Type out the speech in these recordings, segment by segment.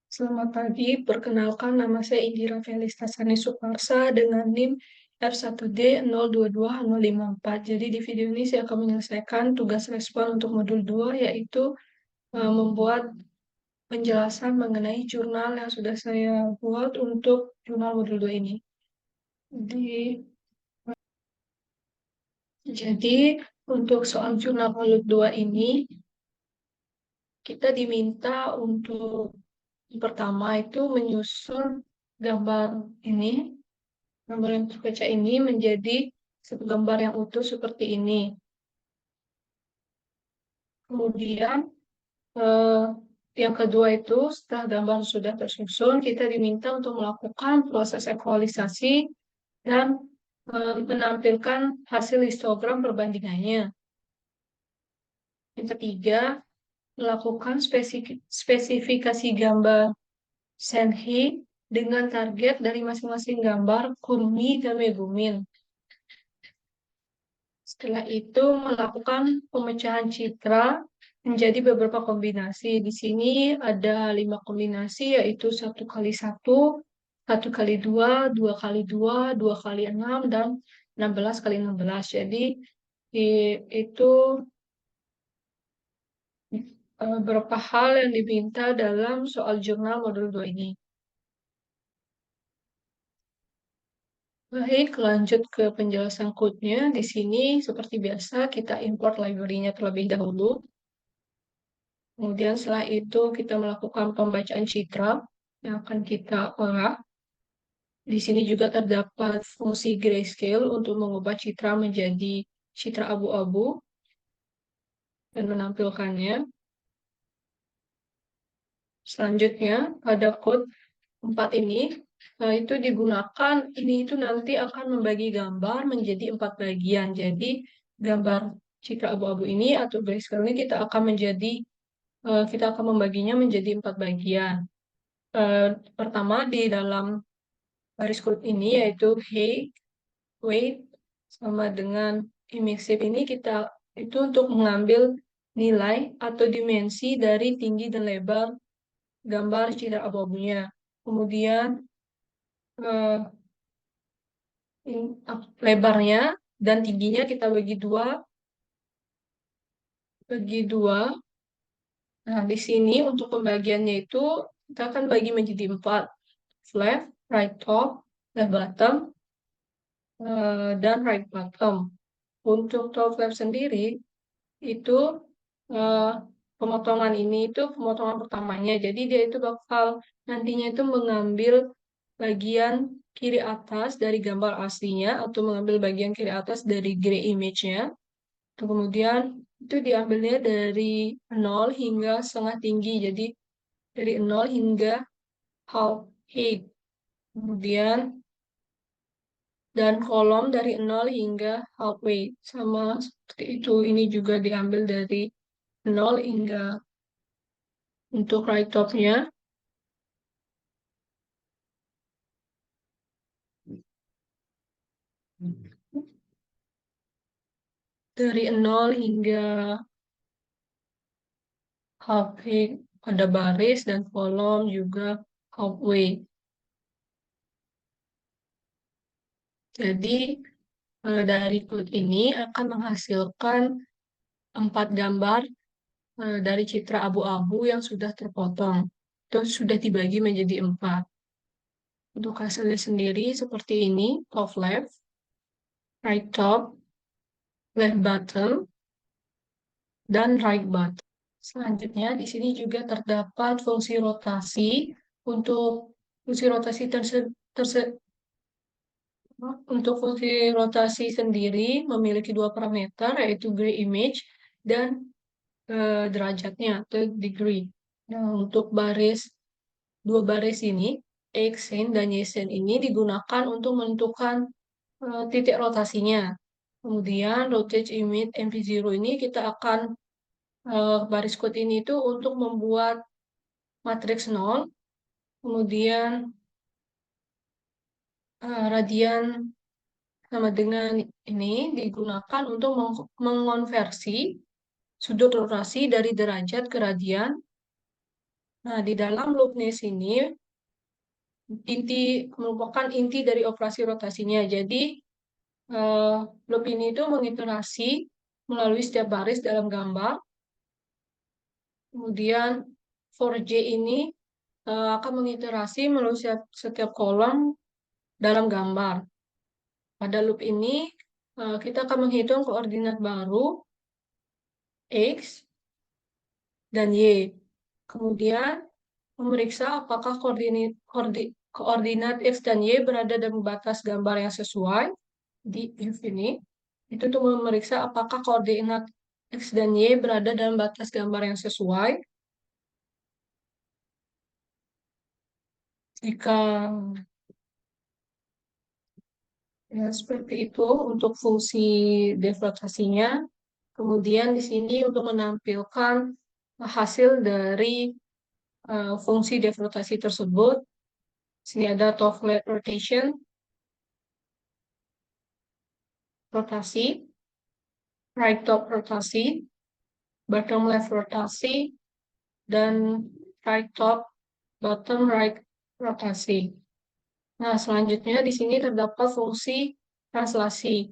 Selamat pagi, perkenalkan nama saya Indira Felista Sani Suparsa dengan NIM F1D022054. Jadi di video ini saya akan menyelesaikan tugas respon untuk modul 2 yaitu membuat penjelasan mengenai jurnal yang sudah saya buat untuk jurnal modul 2 ini. Jadi untuk soal jurnal modul 2 ini kita diminta untuk pertama itu menyusun gambar ini, gambar yang terbaca ini menjadi satu gambar yang utuh seperti ini. Kemudian eh, yang kedua itu setelah gambar sudah tersusun, kita diminta untuk melakukan proses ekualisasi dan menampilkan hasil histogram perbandingannya. Yang ketiga, melakukan spesifikasi gambar Senhi dengan target dari masing-masing gambar Kurmi dan Megumil. Setelah itu melakukan pemecahan citra menjadi beberapa kombinasi. Di sini ada 5 kombinasi, yaitu 1x1, 1x2, 2x2, 2x6, dan 16x16. Jadi itu beberapa hal yang diminta dalam soal jurnal modul 2 ini. Baik, lanjut ke penjelasan code-nya. Di sini, seperti biasa, kita import library-nya terlebih dahulu. Kemudian setelah itu kita melakukan pembacaan citra yang akan kita olah. Di sini juga terdapat fungsi grayscale untuk mengubah citra menjadi citra abu-abu dan menampilkannya. Selanjutnya, pada code 4 ini, itu digunakan, ini itu nanti akan membagi gambar menjadi 4 bagian. Jadi, gambar citra abu-abu ini atau grayscale ini kita akan membaginya menjadi 4 bagian. Pertama, di dalam baris code ini yaitu height, weight, sama dengan emissive ini kita itu untuk mengambil nilai atau dimensi dari tinggi dan lebar gambar citra abu-abunya. Kemudian eh, lebarnya dan tingginya kita bagi dua. Nah, di sini untuk pembagiannya itu kita akan bagi menjadi 4. Left, right top, left bottom, dan right bottom. Untuk top left sendiri, itu eh, pemotongan ini itu pemotongan pertamanya. Jadi dia itu bakal nantinya itu mengambil bagian kiri atas dari gambar aslinya atau mengambil bagian kiri atas dari gray image-nya. Kemudian itu diambilnya dari 0 hingga setengah tinggi. Jadi dari 0 hingga half height. Kemudian dan kolom dari 0 hingga halfway. Sama seperti itu. Ini juga diambil dari 0 hingga untuk right top-nya. Dari 0 hingga halfway ada baris dan kolom juga halfway. Jadi dari code ini akan menghasilkan 4 gambar dari citra abu-abu yang sudah terpotong. Terus sudah dibagi menjadi 4. Untuk hasilnya sendiri seperti ini, top left, right top, left bottom, dan right bottom. Selanjutnya, di sini juga terdapat fungsi rotasi. Untuk fungsi rotasi untuk fungsi rotasi sendiri memiliki 2 parameter, yaitu gray image dan derajatnya atau degree. Nah, untuk dua baris ini, Xsen dan Ysen ini digunakan untuk menentukan titik rotasinya. Kemudian rotate image MP0 ini kita akan baris code ini itu untuk membuat matriks 0, kemudian radian sama dengan ini digunakan untuk mengonversi sudut rotasi dari derajat ke radian. Nah, di dalam loopnya sini, merupakan inti dari operasi rotasinya. Jadi, eh, loop ini itu mengiterasi melalui setiap baris dalam gambar. Kemudian, for J ini akan mengiterasi melalui setiap kolom dalam gambar. Pada loop ini, kita akan menghitung koordinat baru X dan Y. Kemudian, memeriksa apakah koordinat X dan Y berada dalam batas gambar yang sesuai di if ini. Itu untuk memeriksa apakah koordinat X dan Y berada dalam batas gambar yang sesuai. Jika ya, seperti itu untuk fungsi defrotasinya. Kemudian di sini untuk menampilkan hasil dari fungsi defrotasi tersebut. Sini ada top left rotation, rotasi, right top rotasi, bottom left rotasi, dan right top, bottom right rotasi. Nah, selanjutnya di sini terdapat fungsi translasi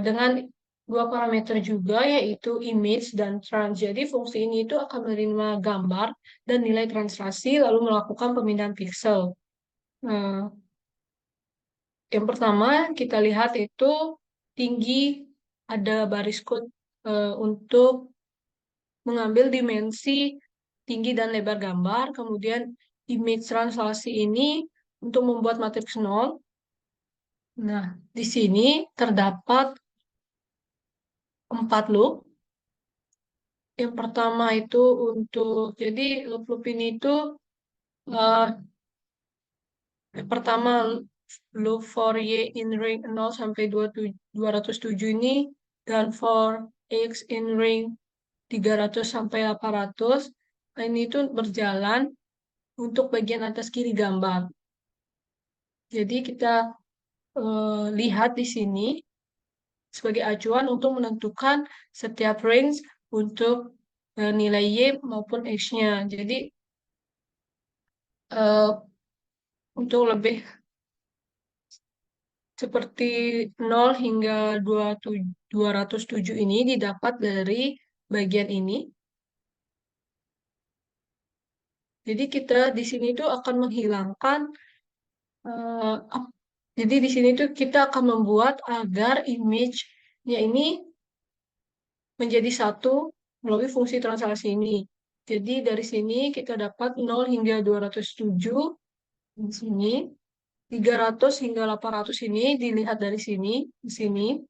dengan dua parameter juga, yaitu image dan trans. Jadi, fungsi ini itu akan menerima gambar dan nilai translasi, lalu melakukan pemindahan pixel. Nah, yang pertama kita lihat itu tinggi, ada baris kode untuk mengambil dimensi tinggi dan lebar gambar, kemudian image translasi ini untuk membuat matriks nol. Nah, di sini terdapat 4 loop. Yang pertama itu jadi loop-loop ini itu eh, yang pertama loop for Y in ring 0 sampai 207 ini, dan for X in ring 300 sampai 800. Nah, ini itu berjalan untuk bagian atas kiri gambar. Jadi kita lihat di sini sebagai acuan untuk menentukan setiap range untuk nilai Y maupun X-nya. Jadi eh, untuk lebih seperti 0 hingga 207 ini didapat dari bagian ini. Jadi kita di sini tuh akan menghilangkan jadi di sini tuh kita akan membuat agar image-nya ini menjadi satu melalui fungsi translasi ini. Jadi dari sini kita dapat 0 hingga 207 di sini, 300 hingga 800 ini dilihat dari sini, di sini,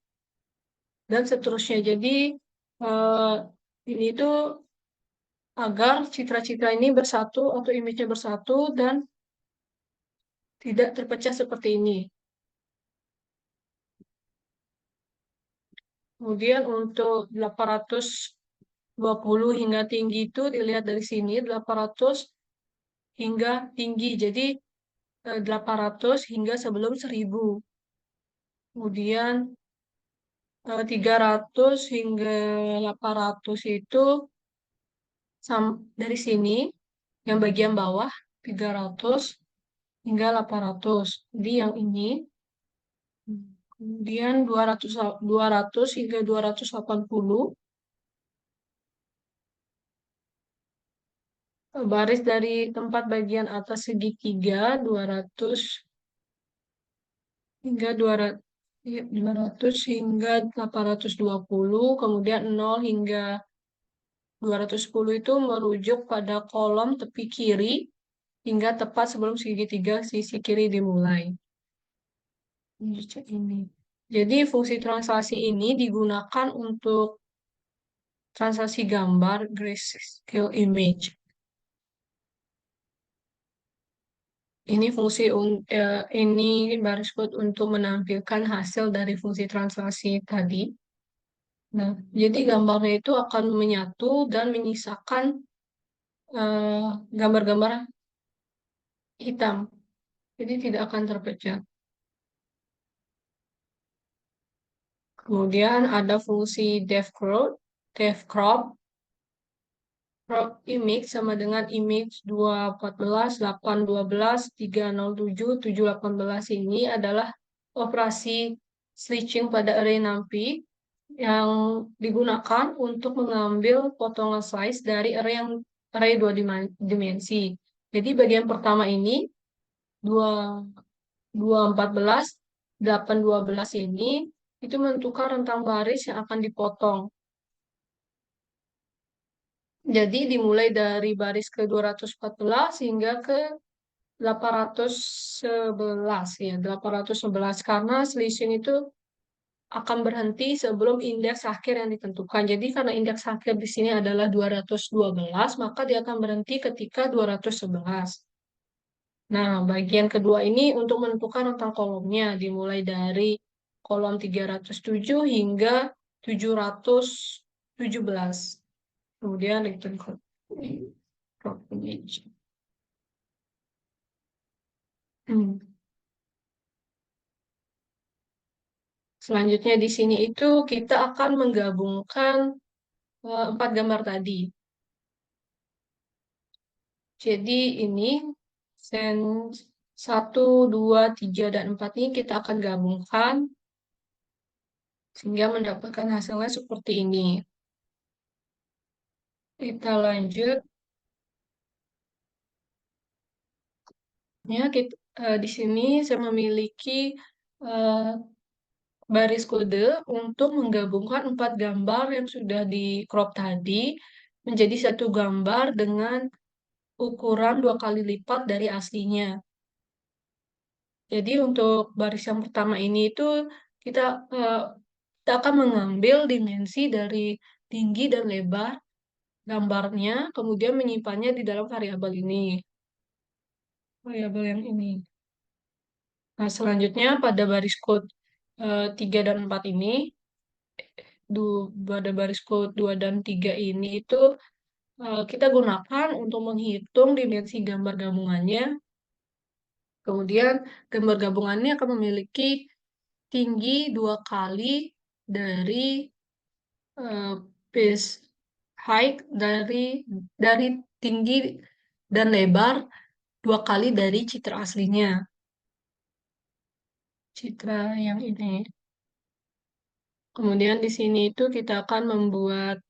dan seterusnya. Jadi eh, ini tuh agar citra-citra ini bersatu atau image-nya bersatu dan tidak terpecah seperti ini. Kemudian untuk 820 hingga tinggi itu dilihat dari sini, 800 hingga tinggi. Jadi 800 hingga sebelum 1000. Kemudian 300 hingga 800 itu dari sini, yang bagian bawah 300 hingga 800. Jadi yang ini. Kemudian 200 hingga 280 baris dari tempat bagian atas segitiga 200 hingga 200 ya, 200 hingga 820, kemudian 0 hingga 210 itu merujuk pada kolom tepi kiri hingga tepat sebelum segitiga sisi kiri dimulai. Ini. Jadi fungsi translasi ini digunakan untuk translasi gambar grayscale image. Ini ini baris kode untuk menampilkan hasil dari fungsi translasi tadi. Nah, jadi gambarnya itu akan menyatu dan menyisakan gambar-gambar hitam. Jadi tidak akan terpecah. Kemudian ada fungsi depth crop. crop image sama dengan image 214, 812, 307, 718 ini adalah operasi switching pada array NumPy yang digunakan untuk mengambil potongan slice dari array dua dimensi. Jadi bagian pertama ini 2 214, 812 ini itu menentukan rentang baris yang akan dipotong. Jadi dimulai dari baris ke 214 hingga ke 811 ya, 811 karena selisih itu akan berhenti sebelum indeks akhir yang ditentukan. Jadi karena indeks akhir di sini adalah 212, maka dia akan berhenti ketika 211. Nah, bagian kedua ini untuk menentukan rentang kolomnya dimulai dari kolom 307 hingga 717. Kemudian return crop image. Selanjutnya di sini itu kita akan menggabungkan 4 gambar tadi. Jadi ini sen 1, 2, 3, dan 4 ini kita akan gabungkan sehingga mendapatkan hasilnya seperti ini. Kita lanjut. Ya, di sini saya memiliki eh, baris kode untuk menggabungkan 4 gambar yang sudah di crop tadi menjadi satu gambar dengan ukuran 2 kali lipat dari aslinya. Jadi untuk baris yang pertama ini itu kita eh, kita akan mengambil dimensi dari tinggi dan lebar gambarnya, kemudian menyimpannya di dalam variabel ini, variabel yang ini. Nah, selanjutnya pada baris code 3 dan 4 ini, pada baris code 2 dan 3 ini itu kita gunakan untuk menghitung dimensi gambar gabungannya. Kemudian gambar gabungannya akan memiliki tinggi 2 kali dari base height dari tinggi dan lebar 2 kali dari citra aslinya. Citra yang ini. Kemudian di sini itu kita akan membuat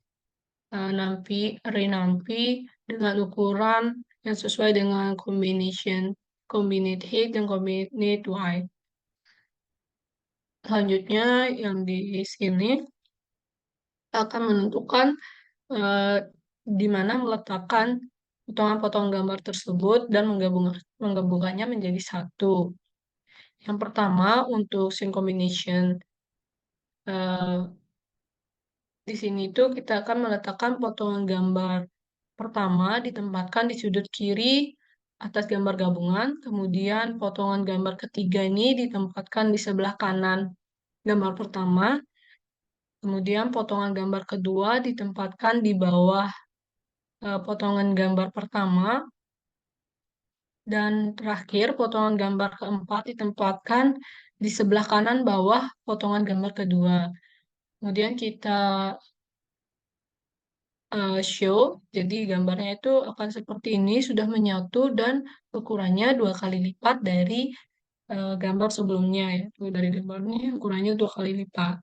array NumPy dengan ukuran yang sesuai dengan combinate height dan combinate width. Selanjutnya yang di sini akan menentukan eh, di mana meletakkan potongan-potongan gambar tersebut dan menggabungkannya menjadi satu. Yang pertama untuk scene combination, eh, di sini tuh kita akan meletakkan potongan gambar pertama ditempatkan di sudut kiri atas gambar gabungan, kemudian potongan gambar ketiga ini ditempatkan di sebelah kanan gambar pertama, kemudian potongan gambar kedua ditempatkan di bawah potongan gambar pertama, dan terakhir potongan gambar keempat ditempatkan di sebelah kanan bawah potongan gambar kedua. Kemudian kita show, jadi gambarnya itu akan seperti ini, sudah menyatu dan ukurannya 2 kali lipat dari gambar sebelumnya, yaitu dari gambarnya ukurannya 2 kali lipat.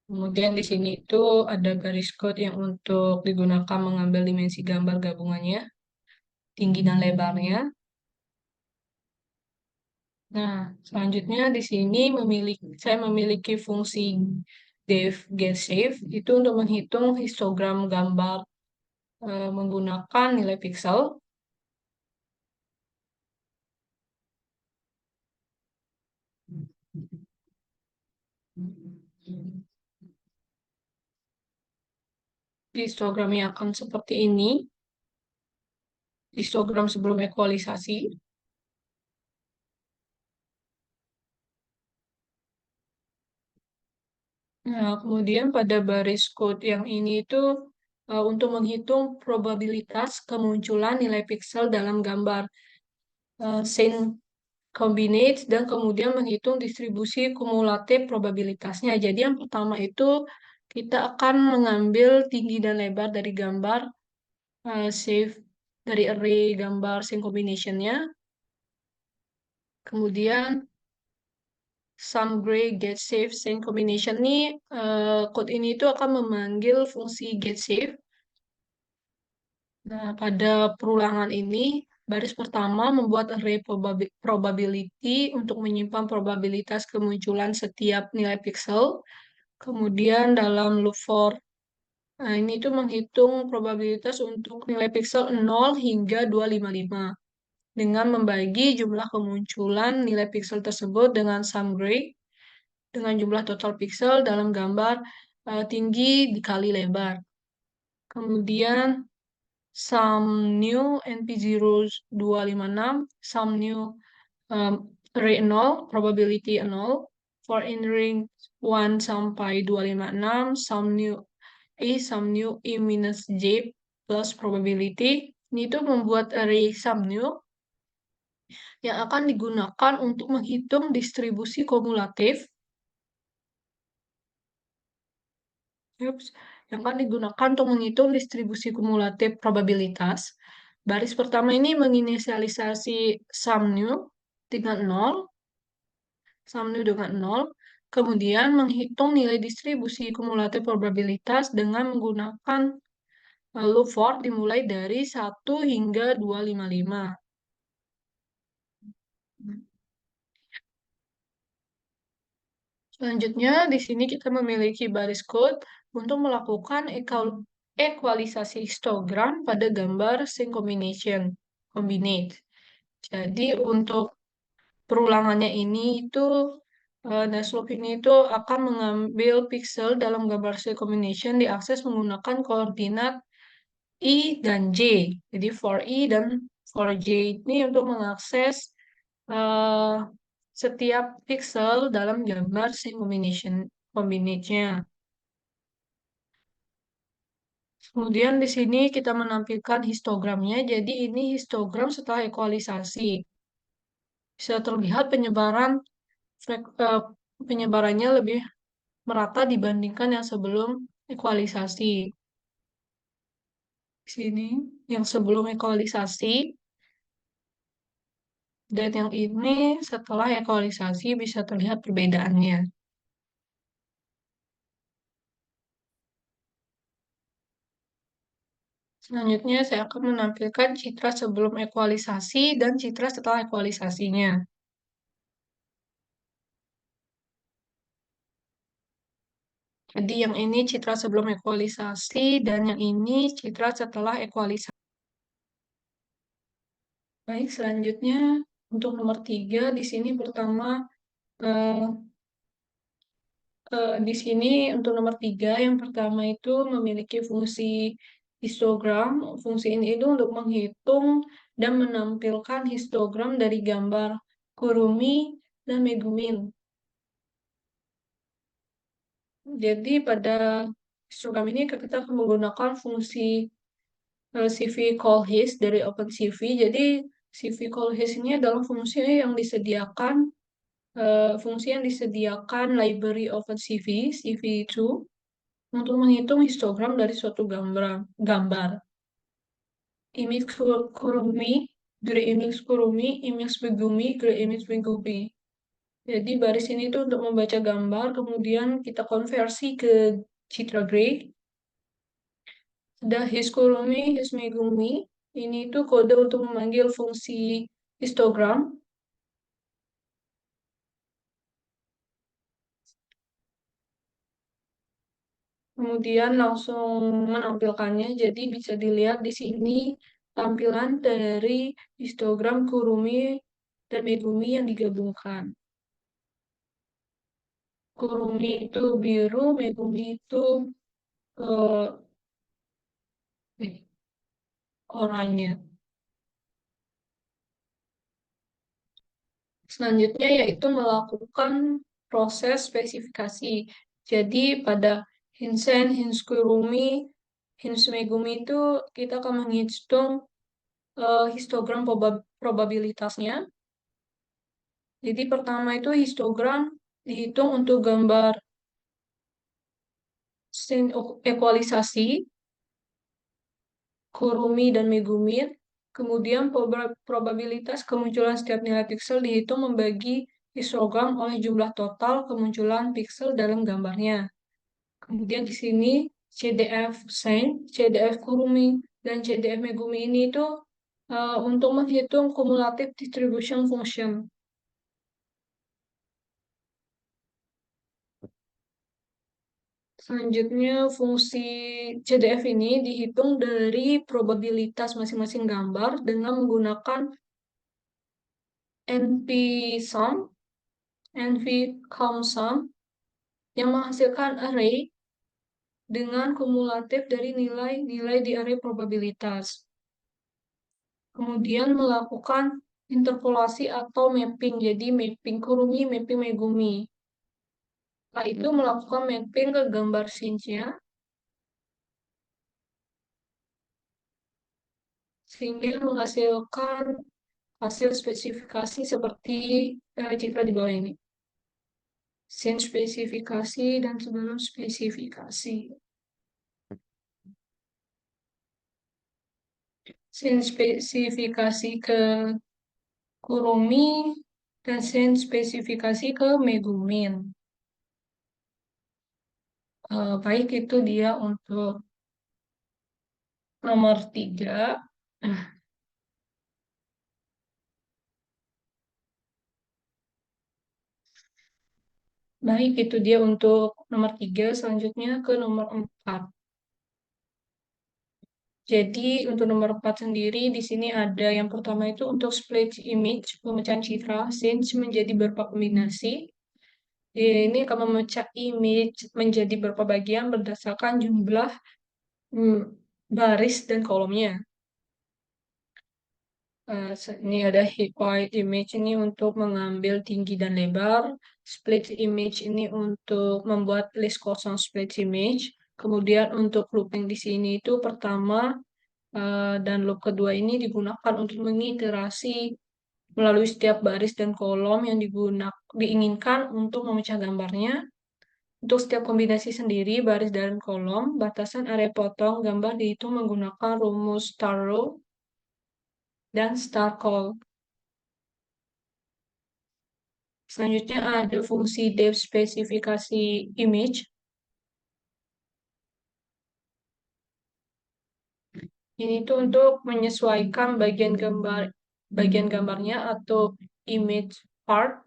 Kemudian di sini itu ada garis code yang untuk digunakan mengambil dimensi gambar gabungannya, tinggi dan lebarnya. Nah, selanjutnya di sini saya memiliki fungsi def getShape itu untuk menghitung histogram gambar menggunakan nilai pixel. Histogramnya akan seperti ini, histogram sebelum ekualisasi. Nah, kemudian pada baris code yang ini itu untuk menghitung probabilitas kemunculan nilai pixel dalam gambar scene combinates, dan kemudian menghitung distribusi kumulatif probabilitasnya. Jadi yang pertama itu kita akan mengambil tinggi dan lebar dari gambar save dari array gambar sync combination-nya. Kemudian sum gray get save sync combination ini code ini itu akan memanggil fungsi get save. Nah, pada perulangan ini baris pertama membuat array probability untuk menyimpan probabilitas kemunculan setiap nilai pixel. Kemudian dalam loop for, nah ini tuh menghitung probabilitas untuk nilai pixel 0 hingga 255 dengan membagi jumlah kemunculan nilai pixel tersebut dengan sum gray dengan jumlah total pixel dalam gambar tinggi dikali lebar. Kemudian sum new NP0256, sum new array 0, probability 0, for in ring 1 sampai 256, sum new I minus J plus probability. Ini tuh membuat array sum new yang akan digunakan untuk menghitung distribusi kumulatif yang akan digunakan untuk menghitung distribusi kumulatif probabilitas. Baris pertama ini menginisialisasi sum new dengan 0, sum new dengan 0, kemudian menghitung nilai distribusi kumulatif probabilitas dengan menggunakan loop for dimulai dari 1 hingga 255. Selanjutnya, di sini kita memiliki baris code untuk melakukan ekualisasi histogram pada gambar sync combination combinate. Jadi untuk perulangannya ini itu Nuzlocke ini itu akan mengambil pixel dalam gambar sync combination diakses menggunakan koordinat I dan J. Jadi for I dan for J ini untuk mengakses eh, setiap pixel dalam gambar sync combination combinate-nya. Kemudian di sini kita menampilkan histogramnya. Jadi ini histogram setelah ekualisasi. Bisa terlihat penyebarannya lebih merata dibandingkan yang sebelum ekualisasi. Di sini yang sebelum ekualisasi dan yang ini setelah ekualisasi bisa terlihat perbedaannya. Selanjutnya saya akan menampilkan citra sebelum ekualisasi dan citra setelah ekualisasinya. Jadi yang ini citra sebelum ekualisasi dan yang ini citra setelah ekualisasi. Baik, selanjutnya untuk nomor 3 di sini pertama eh, di sini untuk nomor 3 yang pertama itu memiliki fungsi histogram. Fungsi ini itu untuk menghitung dan menampilkan histogram dari gambar Kurumi dan Megumin. Jadi pada histogram ini kita akan menggunakan fungsi CV call his dari OpenCV. Jadi CV call his ini adalah fungsi yang disediakan library OpenCV, CV2, untuk menghitung histogram dari suatu gambar. Image Kurumi, gray image Kurumi, image Megumi, gray image Megumi. Jadi baris ini tuh untuk membaca gambar, kemudian kita konversi ke citra gray. Ada Hiskurumi, Hismegumi. Ini tuh kode untuk memanggil fungsi histogram. Kemudian langsung menampilkannya. Jadi bisa dilihat di sini tampilan dari histogram Kurumi dan Megumi yang digabungkan. Kurumi itu biru, Megumi itu eh, oranye. Selanjutnya yaitu melakukan proses spesifikasi. Jadi pada Hinsen, Hinskurumi, Hinsmegumi itu kita akan menghitung histogram probabilitasnya. Jadi pertama itu histogram dihitung untuk gambar ekualisasi, Kurumi dan Megumi. Kemudian probabilitas kemunculan setiap nilai piksel dihitung membagi histogram oleh jumlah total kemunculan piksel dalam gambarnya. Kemudian di sini CDF Sen, CDF Kurumi, dan CDF Megumi ini itu untuk menghitung cumulative distribution function. Selanjutnya, fungsi CDF ini dihitung dari probabilitas masing-masing gambar dengan menggunakan NP-sum, NP-cum-sum, yang menghasilkan array dengan kumulatif dari nilai-nilai di array probabilitas. Kemudian melakukan interpolasi atau mapping, jadi mapping Kurumi, mapping Megumi. Setelah itu melakukan mapping ke gambar scene-nya, sehingga menghasilkan hasil spesifikasi seperti citra di bawah ini. Scene spesifikasi dan sebelum spesifikasi. Scene spesifikasi ke Kurumi dan scene spesifikasi ke Megumin. Baik itu dia untuk nomor 3. Baik itu dia untuk nomor 3. Selanjutnya ke nomor 4. Jadi untuk nomor 4 sendiri di sini ada yang pertama itu untuk split image, pemecahan citra, scenes menjadi beberapa kombinasi. Ini akan memecah image menjadi beberapa bagian berdasarkan jumlah baris dan kolomnya. Ini ada wide image ini untuk mengambil tinggi dan lebar. Split image ini untuk membuat list kosong split image. Kemudian untuk looping di sini itu pertama dan loop kedua ini digunakan untuk mengiterasi melalui setiap baris dan kolom yang diinginkan untuk memecah gambarnya. Untuk setiap kombinasi sendiri, baris dan kolom, batasan area potong gambar dihitung menggunakan rumus star row dan star call. Selanjutnya ada fungsi depth spesifikasi image. Ini tuh untuk menyesuaikan bagian gambarnya atau image part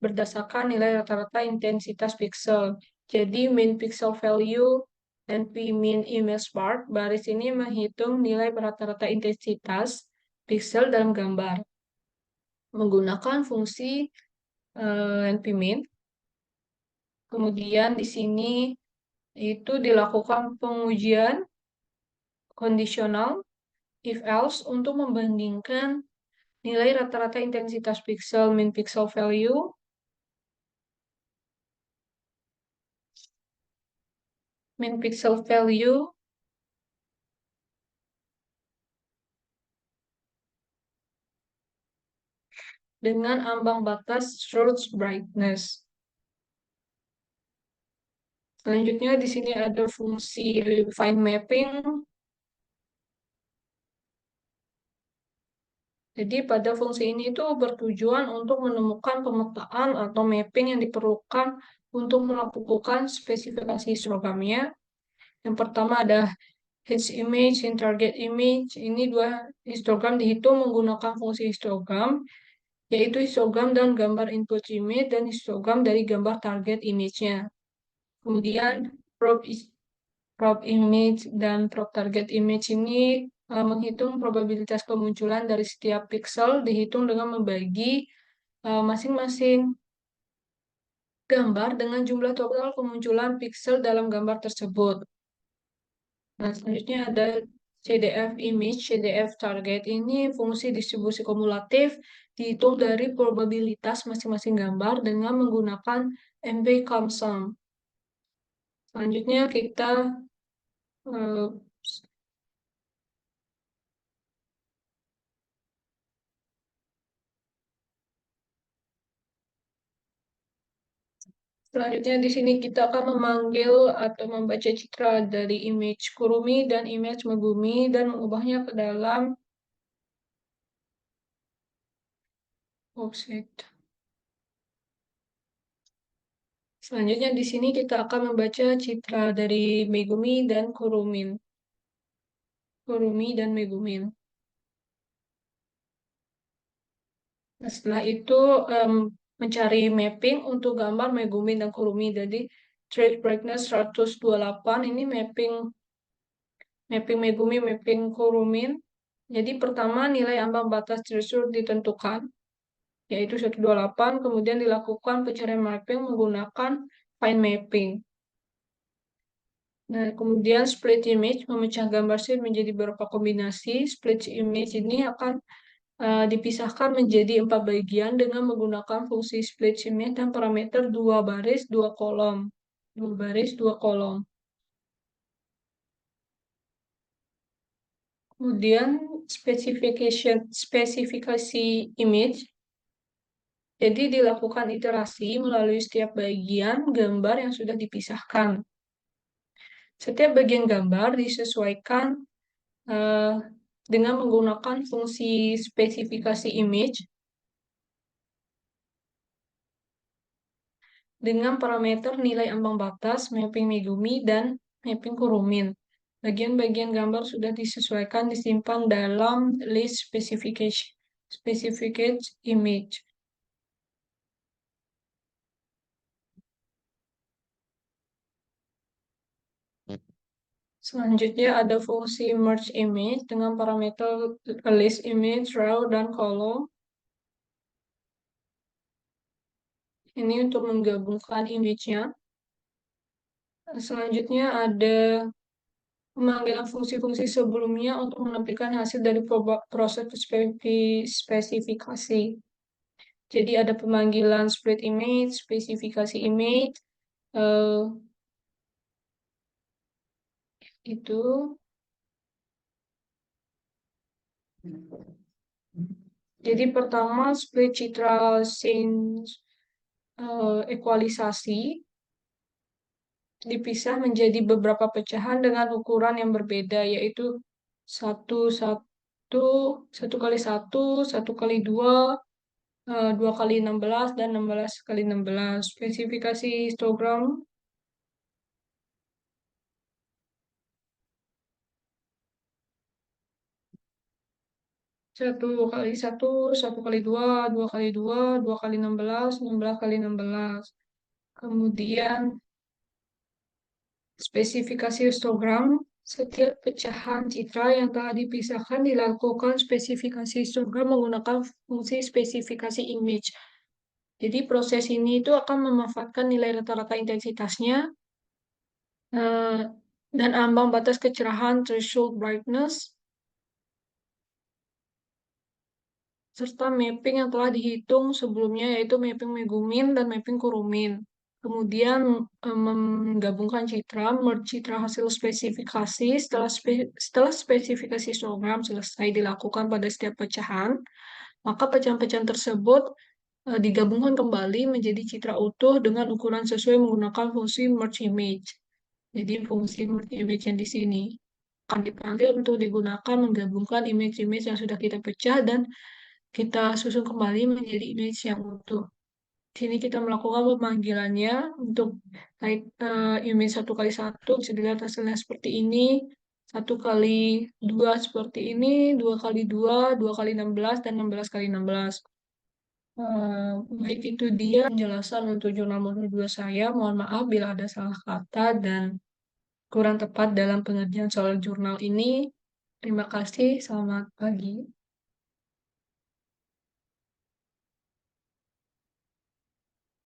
berdasarkan nilai rata-rata intensitas pixel. Jadi min pixel value dan min image part baris ini menghitung nilai rata-rata intensitas pixel dalam gambar menggunakan fungsi npmin. Kemudian di sini itu dilakukan pengujian kondisional if else untuk membandingkan nilai rata-rata intensitas pixel min pixel value dengan ambang batas source brightness. Selanjutnya di sini ada fungsi fine mapping. Jadi pada fungsi ini itu bertujuan untuk menemukan pemetaan atau mapping yang diperlukan untuk melakukan spesifikasi histogramnya. Yang pertama ada Hitch image dan target image. Ini dua histogram dihitung menggunakan fungsi histogram, yaitu histogram dan gambar input image dan histogram dari gambar target image-nya. Kemudian probe image dan probe target image ini menghitung probabilitas kemunculan dari setiap pixel dihitung dengan membagi masing-masing gambar dengan jumlah total kemunculan pixel dalam gambar tersebut. Nah, selanjutnya ada CDF image, CDF target ini fungsi distribusi kumulatif dihitung dari probabilitas masing-masing gambar dengan menggunakan NP-cum-sum. Selanjutnya kita eh, Selanjutnya di sini kita akan memanggil atau membaca citra dari image Kurumi dan image Megumi dan mengubahnya ke dalam offset. Selanjutnya di sini kita akan membaca citra dari Megumi dan Kurumin. Kurumi dan Megumin. Nah, setelah itu mencari mapping untuk gambar Megumi dan Kurumi. Jadi trade brightness 128 ini mapping Megumi, mapping Kurumin. Jadi pertama nilai ambang batas threshold ditentukan, yaitu 128, kemudian dilakukan pencarian mapping menggunakan fine mapping. Nah, kemudian split image memecah gambar sheet menjadi beberapa kombinasi. Split image ini akan dipisahkan menjadi 4 bagian dengan menggunakan fungsi split image dan parameter 2 baris 2 kolom. 2 baris 2 kolom. Kemudian spesifikasi image. Jadi dilakukan iterasi melalui setiap bagian gambar yang sudah dipisahkan. Setiap bagian gambar disesuaikan dengan menggunakan fungsi spesifikasi image dengan parameter nilai ambang batas, mapping Megumi, dan mapping Kurumin. Bagian-bagian gambar sudah disesuaikan disimpan dalam list specification image. Selanjutnya ada fungsi merge image dengan parameter list image, row, dan column. Ini untuk menggabungkan image-nya. Selanjutnya ada pemanggilan fungsi-fungsi sebelumnya untuk menampilkan hasil dari proses spesifikasi. Jadi ada pemanggilan split image, spesifikasi image, eh, itu. Jadi pertama split citra scene ekualisasi dipisah menjadi beberapa pecahan dengan ukuran yang berbeda, yaitu satu satu satu kali satu, satu kali dua, 2 kali 16 dan 16 kali 16. Spesifikasi histogram 1 kali 1, 1 kali 2, 2 kali 2, 2 kali 16, 16 kali 16. Kemudian spesifikasi histogram, setiap pecahan citra yang telah dipisahkan dilakukan spesifikasi histogram menggunakan fungsi spesifikasi image. Jadi proses ini itu akan memanfaatkan nilai rata-rata intensitasnya dan ambang batas kecerahan threshold brightness serta mapping yang telah dihitung sebelumnya, yaitu mapping Megumin dan mapping Kurumin. Kemudian menggabungkan citra, merge citra hasil spesifikasi. Setelah spesifikasi histogram selesai dilakukan pada setiap pecahan, maka pecahan-pecahan tersebut digabungkan kembali menjadi citra utuh dengan ukuran sesuai menggunakan fungsi merge image. Jadi fungsi merge image yang di sini akan dipanggil untuk digunakan menggabungkan image-image yang sudah kita pecah dan kita susun kembali menjadi image yang utuh. Di sini kita melakukan pemanggilannya untuk image 1 kali 1 bisa dilihat hasilnya seperti ini, 1 kali 2 seperti ini, 2 kali 2, 2 kali 16 dan 16 kali 16. Baik itu dia penjelasan untuk jurnal modul 2 saya. Mohon maaf bila ada salah kata dan kurang tepat dalam pengerjaan soal jurnal ini. Terima kasih, selamat pagi.